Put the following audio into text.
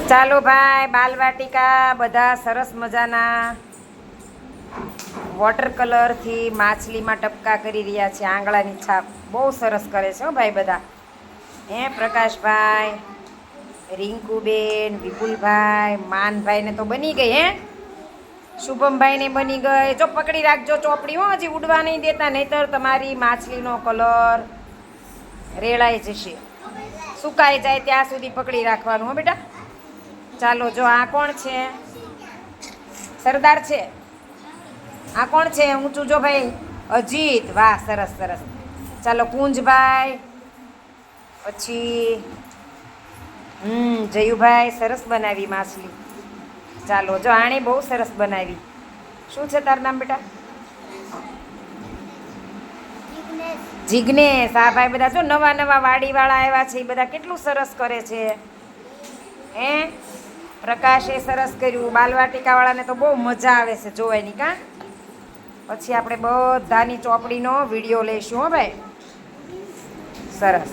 ચાલો ભાઈ, બાલવાટિકા બધા સરસ મજાના વોટર કલરથી માછલીમાં ટપકા કરી રહ્યા છે. આંગળાની છાપ બહુ સરસ કરે છે હો ભાઈ બધા. પ્રકાશભાઈ, રિંકુબેન, વિપુલભાઈ, માનભાઈને તો બની ગઈ. શુભમભાઈને બની ગઈ. જો પકડી રાખજો ચોપડી હો, હજી ઉડવા નહીં દેતા, નહીતર તમારી માછલીનો કલર રેળાઈ જશે. સુકાઈ જાય ત્યાં સુધી પકડી રાખવાનું હો બેટા. ચાલો, જો આ કોણ છે? સરદાર છે. આ કોણ છે? ઊંચું જો ભાઈ, અજીત. વાહ, સરસ સરસ. ચાલો, કુંજભાઈ, પછી જયુભાઈ, સરસ બનાવી માછલી. ચાલો, જો આણે બહુ સરસ બનાવી. શું છે તારું નામ બેટા? જિગ્નેશ. હા ભાઈ, બધા જો નવા નવા વાડીવાળા આવ્યા છે, એ બધા કેટલું સરસ કરે છે. પ્રકાશે સરસ કર્યું. બાલવાટિકાવાળાને તો બહુ મજા આવે છે જોવાની. પછી આપણે બધાની ચોપડીનો વિડીયો લઈશું હો ભાઈ. સરસ.